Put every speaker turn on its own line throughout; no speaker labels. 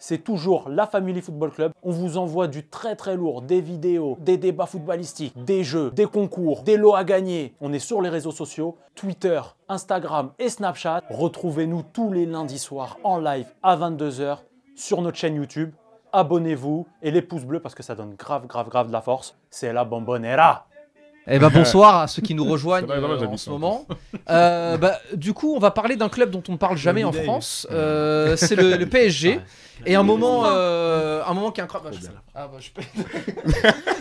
c'est toujours la Family Football Club. On vous envoie du très très lourd, des vidéos, des débats footballistiques, des jeux, des concours, des lots à gagner. On est sur les réseaux sociaux, Twitter, Instagram et Snapchat. Retrouvez-nous tous les lundis soirs en live à 22 h sur notre chaîne YouTube. Abonnez-vous et les pouces bleus parce que ça donne grave de la force. C'est la Bombonera.
Eh ben bonsoir à ceux qui nous rejoignent en ce moment. Du coup, on va parler d'un club dont on ne parle jamais en France. C'est le PSG. Et un moment qui est incroyable. Je peux.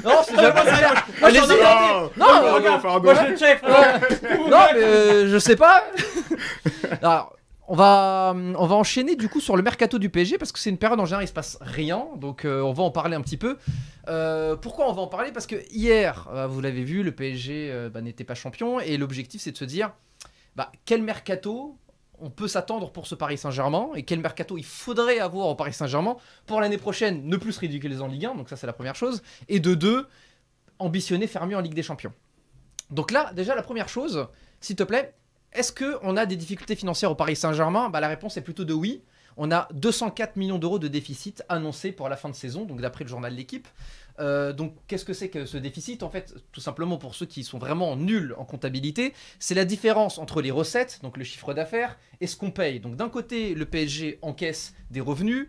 Non, c'est jamais pas. Allez-y. Non, moi je le check. Non, mais je sais pas. Alors, on va enchaîner du coup sur le mercato du PSG parce que c'est une période en général il se passe rien, donc on va en parler un petit peu. Pourquoi on va en parler? Parce que hier, vous l'avez vu, le PSG n'était pas champion et l'objectif c'est de se dire quel mercato on peut s'attendre pour ce Paris Saint-Germain et quel mercato il faudrait avoir au Paris Saint-Germain pour l'année prochaine ne plus se ridiculiser en Ligue 1, donc ça c'est la première chose, et de deux, ambitionner faire mieux en Ligue des Champions. Donc là, déjà la première chose, s'il te plaît, est-ce qu'on a des difficultés financières au Paris Saint-Germain? La réponse est plutôt de oui. On a 204 millions d'euros de déficit annoncé pour la fin de saison, donc d'après le journal L'Équipe. Donc qu'est-ce que c'est que ce déficit? En fait, tout simplement pour ceux qui sont vraiment nuls en comptabilité, c'est la différence entre les recettes, donc le chiffre d'affaires, et ce qu'on paye. Donc d'un côté, le PSG encaisse des revenus,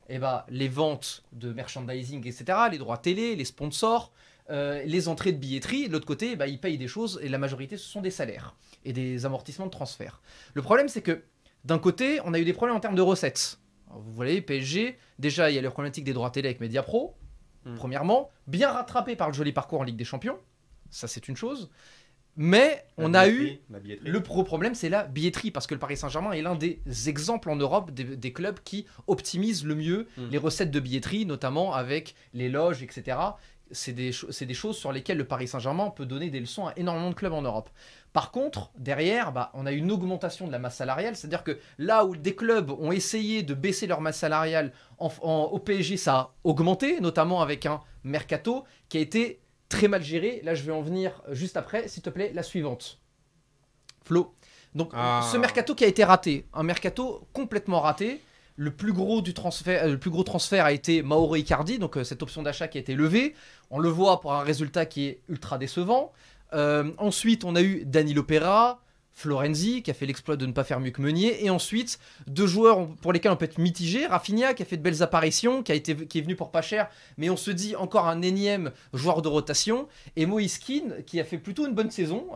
les ventes de merchandising, etc., les droits télé, les sponsors, les entrées de billetterie. De l'autre côté, ils payent des choses et la majorité, ce sont des salaires et des amortissements de transfert. Le problème, c'est que d'un côté, on a eu des problèmes en termes de recettes. Alors, vous voyez, PSG, déjà, il y a la problématique des droits télé avec Mediapro, premièrement, bien rattrapé par le joli parcours en Ligue des Champions. Ça, c'est une chose. Mais on a eu... Le problème, c'est la billetterie, parce que le Paris Saint-Germain est l'un des exemples en Europe des clubs qui optimisent le mieux les recettes de billetterie, notamment avec les loges, etc. C'est des choses sur lesquelles le Paris Saint-Germain peut donner des leçons à énormément de clubs en Europe. Par contre, derrière, on a une augmentation de la masse salariale, c'est-à-dire que là où des clubs ont essayé de baisser leur masse salariale, au PSG, ça a augmenté, notamment avec un mercato qui a été très mal géré. Là, je vais en venir juste après. S'il te plaît, la suivante. Flo. Donc, ce mercato qui a été raté, un mercato complètement raté. Le plus gros transfert a été Mauro Icardi, donc cette option d'achat qui a été levée. On le voit pour un résultat qui est ultra décevant. Ensuite, on a eu Danilo Pereira, Florenzi qui a fait l'exploit de ne pas faire mieux que Meunier, et ensuite deux joueurs pour lesquels on peut être mitigé. Rafinha qui a fait de belles apparitions, qui est venu pour pas cher, mais on se dit encore un énième joueur de rotation, et Moïse Kean qui a fait plutôt une bonne saison,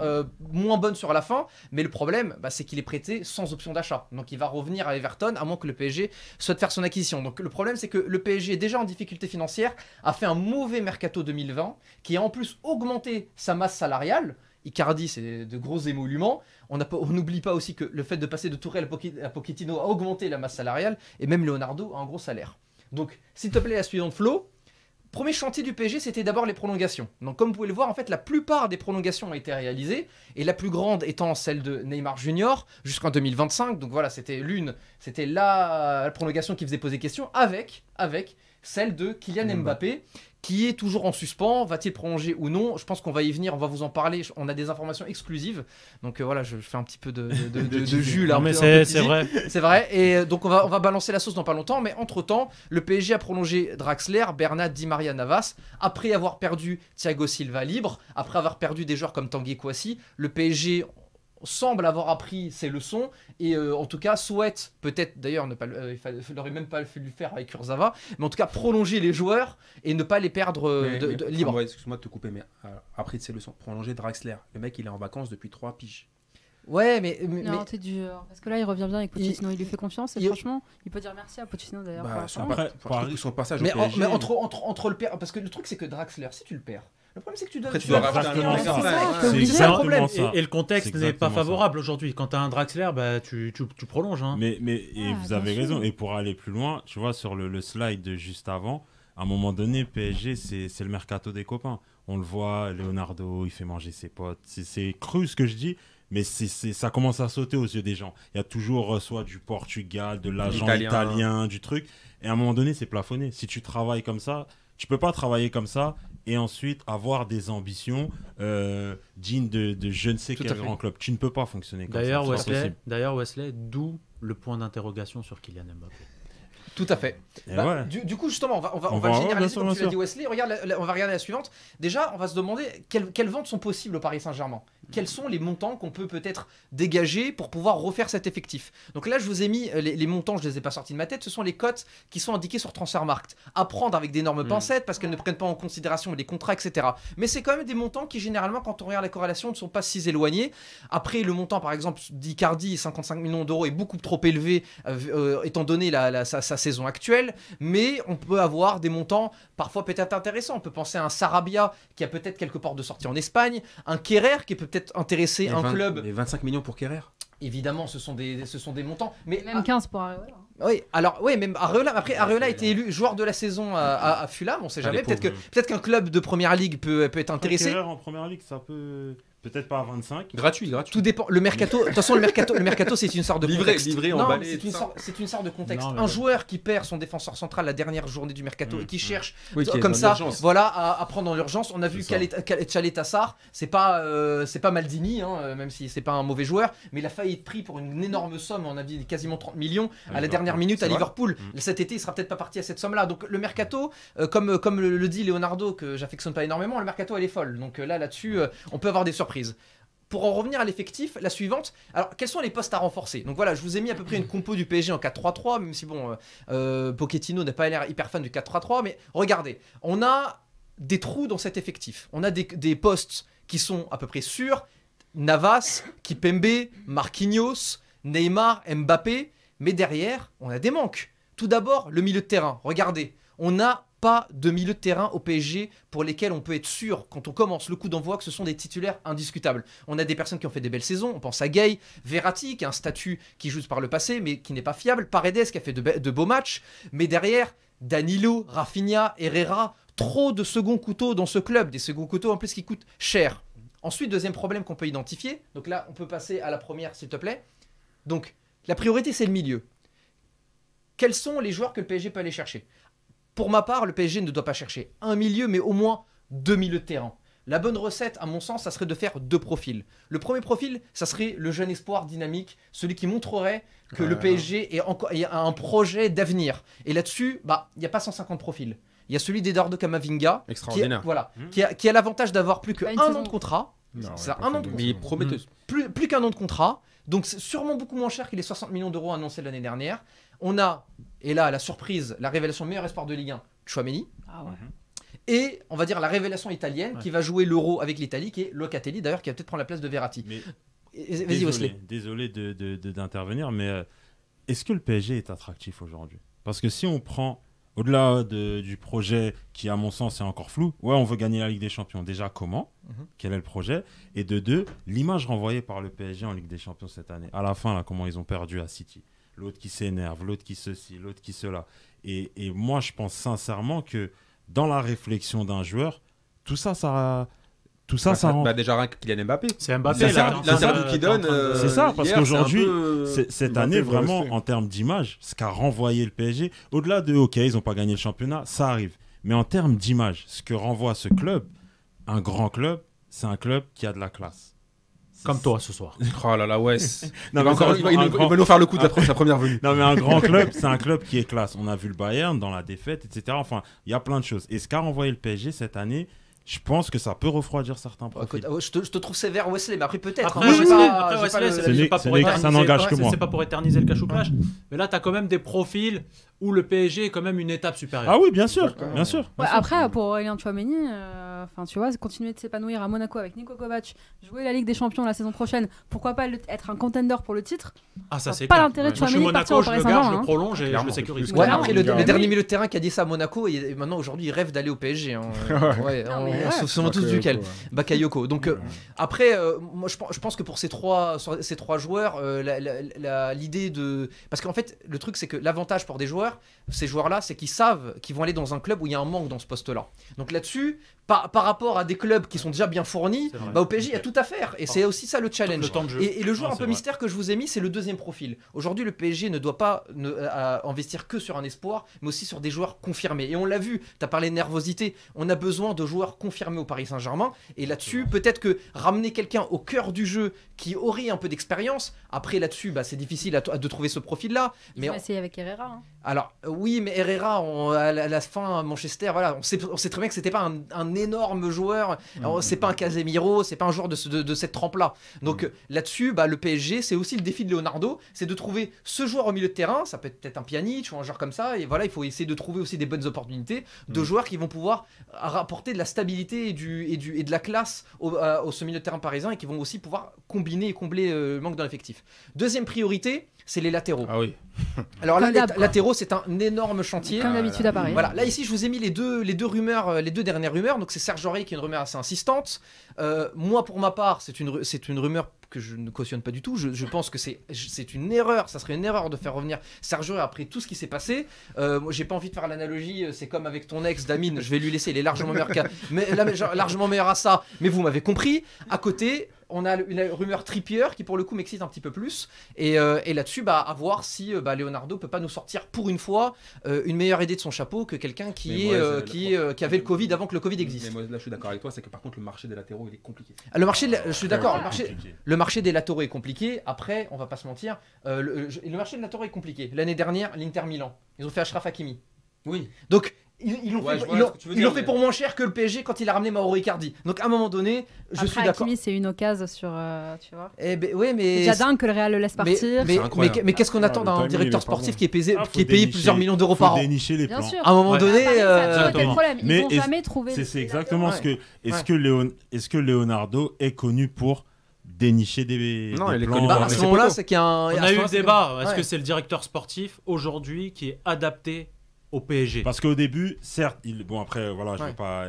moins bonne sur la fin, mais le problème c'est qu'il est prêté sans option d'achat, donc il va revenir à Everton à moins que le PSG souhaite faire son acquisition. Donc le problème c'est que le PSG est déjà en difficulté financière, a fait un mauvais mercato 2020 qui a en plus augmenté sa masse salariale. Icardi, c'est de gros émoluments. On n'oublie pas aussi que le fait de passer de Tourelle à Pochettino a augmenté la masse salariale, et même Leonardo a un gros salaire. Donc, s'il te plaît, la suivante, Flo. Premier chantier du PSG, c'était d'abord les prolongations. Donc, comme vous pouvez le voir, en fait, la plupart des prolongations ont été réalisées, et la plus grande étant celle de Neymar Junior, jusqu'en 2025. Donc voilà, c'était la prolongation qui faisait poser question, avec celle de Kylian Mbappé, qui est toujours en suspens. Va-t-il prolonger ou non? Je pense qu'on va y venir, on va vous en parler. On a des informations exclusives. Donc voilà, je fais un petit peu de jus là.
Non mais c'est vrai.
C'est vrai. Et donc on va balancer la sauce dans pas longtemps. Mais entre-temps, le PSG a prolongé Draxler, Bernat, Di Maria, Navas. Après avoir perdu Thiago Silva libre, après avoir perdu des joueurs comme Tanguy Kouassi, le PSG semble avoir appris ses leçons et en tout cas souhaite peut-être d'ailleurs ne pas il n'aurait même pas fallu le faire avec Kurzawa, mais en tout cas prolonger les joueurs et ne pas les perdre libre.
Excuse-moi de te couper, mais après de ses leçons, prolonger Draxler, le mec il est en vacances depuis 3 piges.
Ouais, mais
non, t'es dur. Parce que là, il revient bien avec Pochettino. Il lui fait confiance et franchement, il peut dire merci à Pochettino d'ailleurs.
Son passage
mais
au PSG.
Mais entre le père, parce que le truc c'est que Draxler, si tu le perds, le problème c'est que tu dois.
Après, tu dois rajouter un
c'est exactement ça. Et le contexte n'est pas favorable aujourd'hui. Quand tu as un Draxler, tu prolonges. Hein.
Mais vous avez raison. Et pour aller plus loin, tu vois, sur le slide de juste avant, à un moment donné, PSG, c'est le mercato des copains. On le voit, Leonardo, il fait manger ses potes. C'est cru ce que je dis. Mais ça commence à sauter aux yeux des gens. Il y a toujours soit du Portugal, de l'agent italien, du truc. Et à un moment donné, c'est plafonné. Si tu travailles comme ça, tu peux pas travailler comme ça et ensuite avoir des ambitions dignes de je ne sais quel grand club. Tu ne peux pas fonctionner comme ça.
D'ailleurs, Wesley, d'où le point d'interrogation sur Kylian Mbappé.
Tout à fait. Du coup, justement, on va généraliser comme tu l'as dit, Wesley. Regarde, on va regarder la suivante. Déjà, on va se demander quelles ventes sont possibles au Paris Saint-Germain. Quels sont les montants qu'on peut peut-être dégager pour pouvoir refaire cet effectif. Donc là, je vous ai mis les montants, je ne les ai pas sortis de ma tête, ce sont les cotes qui sont indiquées sur Transfermarkt. À prendre avec d'énormes pincettes parce qu'elles ne prennent pas en considération les contrats, etc. Mais c'est quand même des montants qui, généralement, quand on regarde la corrélation, ne sont pas si éloignés. Après, le montant, par exemple, d'Icardi, 55 millions d'euros, est beaucoup trop élevé étant donné sa saison actuelle. Mais on peut avoir des montants parfois peut-être intéressants. On peut penser à un Sarabia qui a peut-être quelque part de sortie en Espagne, un Kerrer qui est peut-être intéresser un club.
Et 25 millions pour Kerrer.
Évidemment, ce sont des montants. Mais
même 15 pour Areola.
Oui, alors oui, même Areola. Après, Areola a été élu joueur de la saison à Fulham. On sait jamais. Peut-être qu'un club de première ligue peut être intéressé.
En première ligue, ça peut. Peut-être pas à 25.
Gratuit.
Tout dépend. Le mercato. De toute façon, le mercato, c'est une sorte de contexte.
Livré, emballé.
C'est une sorte de contexte.
Non,
un joueur qui perd son défenseur central la dernière journée du mercato et qui cherche
comme ça,
voilà, à prendre en urgence. On a vu Chalet Tassar. C'est pas Maldini, hein, même si c'est pas un mauvais joueur, mais il a failli être pris pour une énorme somme. On a dit quasiment 30 millions à la dernière minute à Liverpool. Cet été, il sera peut-être pas parti à cette somme-là. Donc le mercato, comme le dit Leonardo, que j'affectionne pas énormément, le mercato elle est folle. Donc là-dessus, on peut avoir des surprises. Pour en revenir à l'effectif, la suivante. Alors, quels sont les postes à renforcer? Donc voilà, je vous ai mis à peu près une compo du PSG en 4-3-3, même si bon, Pochettino n'a pas l'air hyper fan du 4-3-3, mais regardez, on a des trous dans cet effectif. On a des postes qui sont à peu près sûrs. Navas, Kipembe, Marquinhos, Neymar, Mbappé, mais derrière, on a des manques. Tout d'abord, le milieu de terrain. Regardez, on n'a pas de milieu de terrain au PSG pour lesquels on peut être sûr, quand on commence le coup d'envoi, que ce sont des titulaires indiscutables. On a des personnes qui ont fait des belles saisons, on pense à Gay, Verratti, qui a un statut qui joue par le passé, mais qui n'est pas fiable, Paredes, qui a fait de beaux matchs, mais derrière, Danilo, Rafinha, Herrera, trop de seconds couteaux dans ce club, des seconds couteaux en plus qui coûtent cher. Ensuite, deuxième problème qu'on peut identifier, donc là, on peut passer à la première, s'il te plaît. Donc, la priorité, c'est le milieu. Quels sont les joueurs que le PSG peut aller chercher ? Pour ma part, le PSG ne doit pas chercher un milieu, mais au moins 2 milieux de terrain. La bonne recette, à mon sens, ça serait de faire 2 profils. Le premier profil, ça serait le jeune espoir dynamique, celui qui montrerait que le PSG a un projet d'avenir. Et là-dessus, il n'y a pas 150 profils. Il y a celui d'Edardo Camavinga, qui a l'avantage d'avoir plus qu'un an de contrat. C'est un an de contrat.
Mais prometteuse.
Plus qu'un an de contrat. Donc c'est sûrement beaucoup moins cher que les 60 millions d'euros annoncés l'année dernière. On a, et là, la surprise, la révélation meilleur espoir de Ligue 1, Tchouaméni.
Ah ouais.
Et on va dire la révélation italienne qui va jouer l'Euro avec l'Italie, qui est Locatelli, d'ailleurs, qui va peut-être prendre la place de Verratti. Vas-y, Wesley.
Désolé d'intervenir, mais est-ce que le PSG est attractif aujourd'hui? Parce que si on prend, au-delà du projet qui, à mon sens, est encore flou, on veut gagner la Ligue des Champions. Déjà, comment? Quel est le projet? Et de deux, l'image renvoyée par le PSG en Ligue des Champions cette année. À la fin, là, comment ils ont perdu à City. L'autre qui s'énerve, l'autre qui ceci, l'autre qui cela. Et moi, je pense sincèrement que dans la réflexion d'un joueur, tout ça rend...
déjà rien que Kylian Mbappé.
C'est Mbappé,
l'interview qu'il donne.
C'est ça, parce qu'aujourd'hui, cette année,
Mbappé,
vraiment, en termes d'image, ce qu'a renvoyé le PSG, au-delà de, OK, ils n'ont pas gagné le championnat, ça arrive. Mais en termes d'image, ce que renvoie ce club, un grand club, c'est un club qui a de la classe.
Comme toi ce soir.
Oh là là, ouais.
Non,
il va nous faire le coup de sa première venue.
Non, mais un grand club, c'est un club qui est classe. On a vu le Bayern dans la défaite, etc. Enfin, il y a plein de choses. Et ce qu'a renvoyé le PSG cette année, je pense que ça peut refroidir certains profils.
Je te trouve sévère, Wesley, mais après peut-être.
Après, ça
n'engage que moi.
C'est pas pour éterniser le cachouplage, mais là, tu as quand même des profils où le PSG est quand même une étape supérieure.
Ah oui, bien sûr, bien sûr.
Ouais, après, pour Aurélien Tchouaméni, tu vois, continuer de s'épanouir à Monaco avec Niko Kovac, jouer la Ligue des Champions la saison prochaine, pourquoi pas être un contender pour le titre?
Ah, ça c'est
pas
clair.
l'intérêt de
Moi, je suis
Tchouaméni de partir
Monaco,
au
je
Paris
le garde, je
Saint-Germain.
le prolonge et je le sécurise.
Ouais, après, le dernier milieu de terrain qui a dit ça à Monaco, et maintenant aujourd'hui il rêve d'aller au PSG. On se souvient tous duquel. Bakayoko. Donc après, moi je pense que pour ces trois joueurs, l'idée de. Parce qu'en fait, le truc c'est que l'avantage pour ces joueurs-là, c'est qu'ils savent qu'ils vont aller dans un club où il y a un manque dans ce poste-là. Donc là-dessus, par rapport à des clubs qui sont déjà bien fournis, au PSG il y a tout à faire. Et c'est aussi ça le challenge. Et le joueur un peu mystère que je vous ai mis, c'est le deuxième profil. Aujourd'hui, le PSG ne doit pas investir que sur un espoir, mais aussi sur des joueurs confirmés. Et on l'a vu, tu as parlé de nervosité, on a besoin de joueurs confirmés au Paris Saint-Germain. Et là-dessus, peut-être que ramener quelqu'un au cœur du jeu qui aurait un peu d'expérience, après là-dessus, c'est difficile de trouver ce profil-là.
Mais on va essayer avec Herrera.
Alors oui, mais Herrera, à la fin, Manchester, voilà, on sait très bien que c'était pas un énorme joueur. C'est pas un Casemiro, c'est pas un joueur de cette trempe-là. Donc là-dessus, le PSG, c'est aussi le défi de Leonardo, c'est de trouver ce joueur au milieu de terrain. Ça peut être peut-être un Pjanic ou un joueur comme ça. Et voilà, il faut essayer de trouver aussi des bonnes opportunités de joueurs qui vont pouvoir rapporter de la stabilité et de la classe au ce milieu de terrain parisien et qui vont aussi pouvoir combiner et combler le manque dans l'effectif. Deuxième priorité, c'est les latéraux.
Ah oui.
Alors là, les latéraux, c'est un énorme chantier.
Comme d'habitude à Paris.
Voilà. Là, ici, je vous ai mis les deux rumeurs, les deux dernières rumeurs. Donc, c'est Serge Aurier qui est une rumeur assez insistante. Moi, pour ma part, c'est une rumeur que je ne cautionne pas du tout. Je pense que c'est une erreur. Ça serait une erreur de faire revenir Serge Aurier après tout ce qui s'est passé. Moi, j'ai pas envie de faire l'analogie. C'est comme avec ton ex, Damien. Je vais lui laisser. Il est largement meilleur largement meilleur à ça. Mais vous m'avez compris. À côté, on a une rumeur Trippier qui pour le coup m'excite un petit peu plus et là-dessus à voir si Leonardo peut pas nous sortir pour une fois une meilleure idée de son chapeau que quelqu'un qui avait le Covid avant que le Covid existe.
Mais moi là je suis d'accord avec toi, c'est que par contre le marché des latéraux il est compliqué.
Je suis d'accord, le marché des latéraux est compliqué. Après on va pas se mentir, le marché des latéraux est compliqué. L'année dernière l'Inter Milan, ils ont fait Achraf Hakimi.
Oui.
Donc ils l'ont fait pour moins cher que le PSG quand il a ramené Mauro Icardi. Donc à un moment donné, je suis d'accord.
Hakimi, c'est une occasion sur, tu vois.
Ouais, mais
c'est déjà dingue que le Real le laisse partir.
Mais qu'est-ce qu'on attend d'un directeur sportif qui est payé plusieurs millions d'euros par an?
Dénicher les plans.
À un moment donné,
ils vont jamais trouver.
C'est exactement ce que. Est-ce que Leonardo est connu pour dénicher des plans?
À ce moment-là, c'est qu'il y a un.
On a eu le débat. Est-ce que c'est le directeur sportif aujourd'hui qui est adapté au PSG?
Parce qu'au début, certes, après, voilà, je ne vais pas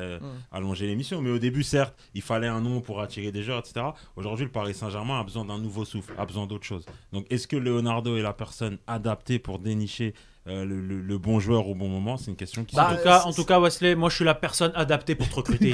allonger l'émission, mais au début, certes, il fallait un nom pour attirer des joueurs, etc. Aujourd'hui, le Paris Saint-Germain a besoin d'un nouveau souffle, a besoin d'autre chose. Donc, est-ce que Leonardo est la personne adaptée pour dénicher le bon joueur au bon moment? C'est une question qui
en tout cas, Wesley, moi, je suis la personne adaptée pour te recruter.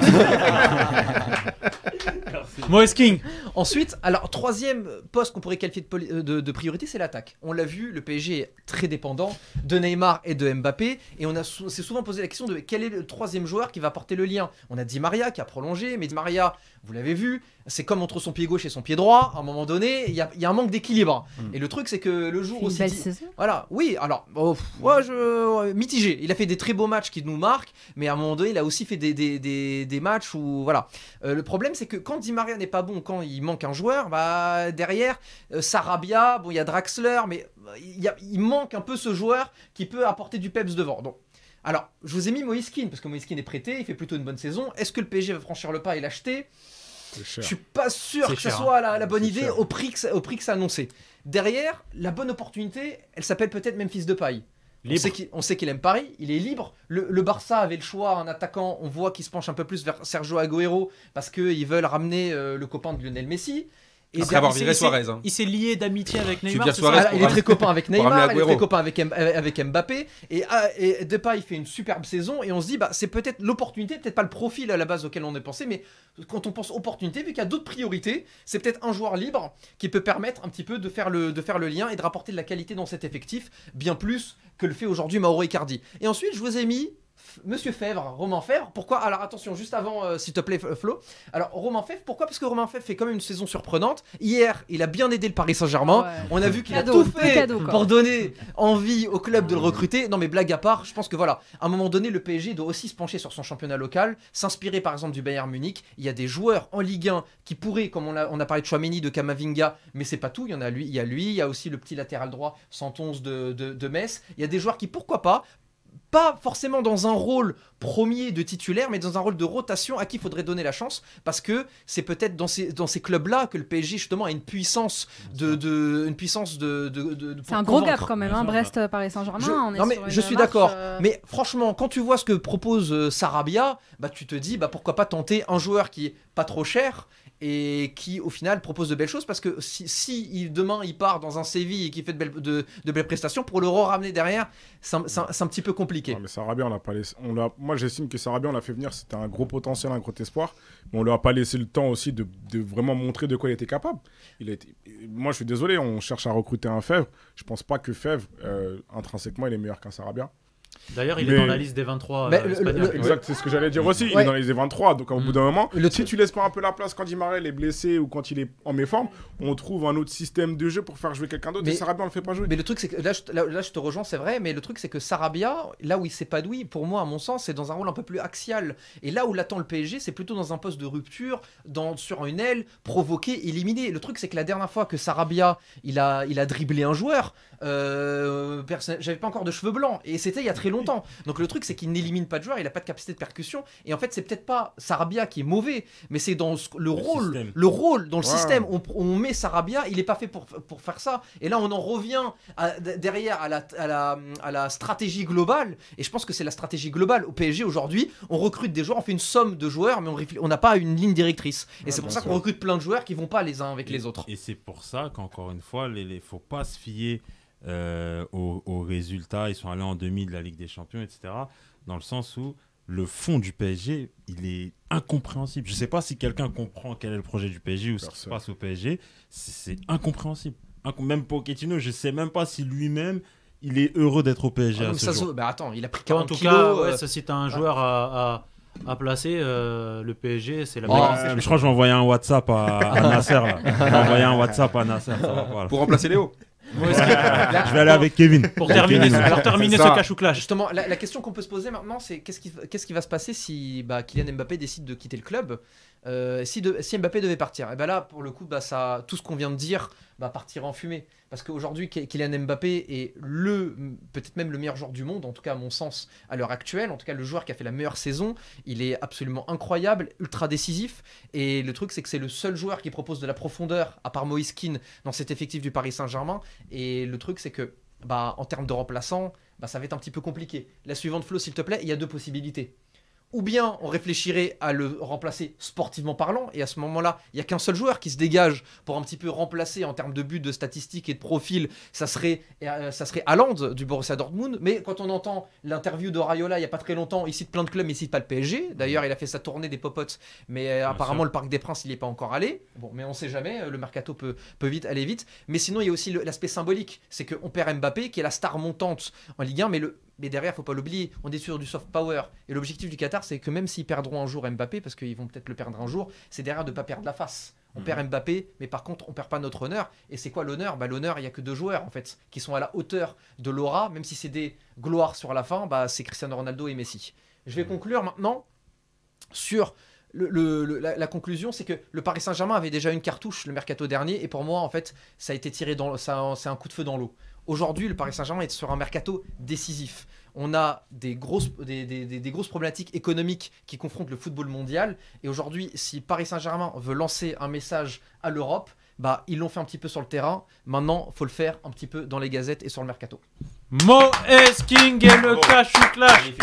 Moïse King.
Ensuite, alors troisième poste qu'on pourrait qualifier de priorité, c'est l'attaque. On l'a vu, le PSG est très dépendant de Neymar et de Mbappé, et on s'est souvent posé la question de quel est le troisième joueur qui va porter le lien. On a Di Maria qui a prolongé, mais Di Maria, vous l'avez vu, c'est comme entre son pied gauche et son pied droit. À un moment donné, il y a un manque d'équilibre. Et le truc, c'est que le jour aussi,
belle saison.
Voilà, oui. Alors, mitigé. Il a fait des très beaux matchs qui nous marquent, mais à un moment donné, il a aussi fait des matchs où voilà. Le problème, c'est que quand Di Maria n'est pas bon, quand il manque un joueur, derrière Sarabia, il y a Draxler, mais il manque un peu ce joueur qui peut apporter du peps devant. Donc, alors, je vous ai mis Moïse Kean parce que Moïse Kean est prêté, il fait plutôt une bonne saison. Est-ce que le PSG va franchir le pas et l'acheter? Je suis pas sûr que ce soit la bonne idée au prix que ça annoncé. Derrière, la bonne opportunité, elle s'appelle peut-être Memphis Depay. On sait qu'il aime Paris, il est libre. Le Barça avait le choix, un attaquant, on voit qu'il se penche un peu plus vers Sergio Agüero parce qu'ils veulent ramener le copain de Lionel Messi.
Et après avoir viré Suarez.
Il s'est lié d'amitié avec Neymar.
Il est très copain avec Neymar, il est très copain avec Mbappé. Et Depay fait une superbe saison. Et on se dit, c'est peut-être l'opportunité, peut-être pas le profil à la base auquel on est pensé, mais quand on pense opportunité, vu qu'il y a d'autres priorités, c'est peut-être un joueur libre qui peut permettre un petit peu de faire le lien et de rapporter de la qualité dans cet effectif, bien plus que le fait aujourd'hui Mauro Icardi. Et ensuite, je vous ai mis Monsieur Fèvre, Romain Fèvre. Pourquoi? Alors attention, juste avant, s'il te plaît, Flo. Alors Romain Fèvre, pourquoi? Parce que Romain Fèvre fait quand même une saison surprenante. Hier, il a bien aidé le Paris Saint-Germain. On a vu qu'il a tout fait pour donner envie au club de le recruter. Non mais blague à part, je pense que voilà, à un moment donné, le PSG doit aussi se pencher sur son championnat local, s'inspirer par exemple du Bayern Munich. Il y a des joueurs en Ligue 1 qui pourraient, comme on a parlé de Tchouaméni, de Camavinga, mais c'est pas tout. Il y a aussi le petit latéral droit 111 de Metz. Il y a des joueurs qui, pourquoi pas forcément dans un rôle premier de titulaire, mais dans un rôle de rotation à qui il faudrait donner la chance, parce que c'est peut-être dans ces clubs-là que le PSG justement a une puissance
c'est un gros gap quand même, Brest, Paris Saint-Germain.
Je suis d'accord. Mais franchement, quand tu vois ce que propose Sarabia, tu te dis pourquoi pas tenter un joueur qui est pas trop cher et qui au final propose de belles choses, parce que si demain il part dans un Séville et qu'il fait de belles prestations, pour le ramener derrière, c'est un petit peu compliqué.
Non, mais Sarabia, moi j'estime que Sarabia, on l'a fait venir, c'était un gros potentiel, un gros espoir, mais on lui a pas laissé le temps aussi de vraiment montrer de quoi il était capable. Moi je suis désolé, on cherche à recruter un Fèvre, je pense pas que Fèvre intrinsèquement il est meilleur qu'un Sarabia.
D'ailleurs, il est dans la liste des 23 espagnols.
Exact, c'est ce que j'allais dire aussi. Il est dans les 23. Donc, au bout d'un moment, si tu laisses pas un peu la place quand Di Maria est blessé ou quand il est en méforme, on trouve un autre système de jeu pour faire jouer quelqu'un d'autre. Et Sarabia, on le fait pas jouer.
Mais le truc, c'est que là, je te rejoins, c'est vrai. Mais le truc, c'est que Sarabia, là où il s'épanouit, pour moi, à mon sens, c'est dans un rôle un peu plus axial. Et là où l'attend le PSG, c'est plutôt dans un poste de rupture, sur une aile, provoquer, éliminer. Le truc, c'est que la dernière fois que Sarabia, il a dribblé un joueur, j'avais pas encore de cheveux blancs. Et c'était il y a très longtemps. Donc le truc, c'est qu'il n'élimine pas de joueurs, il a pas de capacité de percussion. Et en fait, c'est peut-être pas Sarabia qui est mauvais, mais c'est dans le rôle dans le système. On met Sarabia, il est pas fait pour faire ça. Et là, on en revient derrière à la stratégie globale. Et je pense que c'est la stratégie globale. Au PSG aujourd'hui, on recrute des joueurs, on fait une somme de joueurs, mais on n'a pas une ligne directrice. Et c'est pour ça qu'on recrute plein de joueurs qui vont pas les uns avec les autres.
Et c'est pour ça qu'encore une fois, faut pas se fier aux résultats. Ils sont allés en demi de la Ligue des Champions, etc. Dans le sens où le fond du PSG, il est incompréhensible. Je ne sais pas si quelqu'un comprend quel est le projet du PSG ou ce qui se passe au PSG. C'est incompréhensible. Même Pochettino, je ne sais même pas si lui-même il est heureux d'être au PSG.
Attends, il a pris 40 kilos.
En tout cas, si tu as un joueur à placer, le PSG, c'est la meilleure.
Je crois que je vais envoyer un WhatsApp à Nasser. Là. Je vais envoyer un WhatsApp à Nasser.
Pour remplacer Léo.
Je vais aller avec Kevin.
Pour terminer ce cachouclage.
Justement, la question qu'on peut se poser maintenant, c'est qu'est-ce qui va se passer si Kylian Mbappé décide de quitter le club, si Mbappé devait partir. Et là, pour le coup, tout ce qu'on vient de dire partira en fumée. Parce qu'aujourd'hui, Kylian Mbappé est peut-être même le meilleur joueur du monde, en tout cas à mon sens, à l'heure actuelle. En tout cas, le joueur qui a fait la meilleure saison. Il est absolument incroyable, ultra décisif. Et le truc, c'est que c'est le seul joueur qui propose de la profondeur, à part Moïse Kean, dans cet effectif du Paris Saint-Germain. Et le truc, c'est que en termes de remplaçants, ça va être un petit peu compliqué. La suivante, Flo, s'il te plaît, il y a deux possibilités. Ou bien on réfléchirait à le remplacer sportivement parlant, et à ce moment-là, il n'y a qu'un seul joueur qui se dégage pour un petit peu remplacer en termes de buts, de statistiques et de profil, ça serait Haaland du Borussia Dortmund. Mais quand on entend l'interview de Raiola il n'y a pas très longtemps, il cite plein de clubs, mais il ne cite pas le PSG. D'ailleurs, il a fait sa tournée des popotes, mais apparemment le Parc des Princes, il n'y est pas encore allé. Bon, mais on ne sait jamais, le mercato peut vite aller vite. Mais sinon, il y a aussi l'aspect symbolique, c'est qu'on perd Mbappé, qui est la star montante en Ligue 1, mais derrière, il ne faut pas l'oublier, on est sur du soft power. Et l'objectif du Qatar, c'est que même s'ils perdront un jour Mbappé, parce qu'ils vont peut-être le perdre un jour, c'est derrière de ne pas perdre la face. On perd Mbappé, mais par contre, on ne perd pas notre honneur. Et c'est quoi l'honneur ? L'honneur, il n'y a que deux joueurs, en fait, qui sont à la hauteur de l'aura, même si c'est des gloires sur la fin, c'est Cristiano Ronaldo et Messi. Je vais conclure maintenant sur... La conclusion, c'est que le Paris Saint-Germain avait déjà une cartouche le mercato dernier, et pour moi, en fait, ça a été tiré c'est un coup de feu dans l'eau. Aujourd'hui, le Paris Saint-Germain est sur un mercato décisif. On a des grosses problématiques économiques qui confrontent le football mondial. Et aujourd'hui, si Paris Saint-Germain veut lancer un message à l'Europe, ils l'ont fait un petit peu sur le terrain. Maintenant, il faut le faire un petit peu dans les gazettes et sur le mercato.
Mo est King et le cachouclash.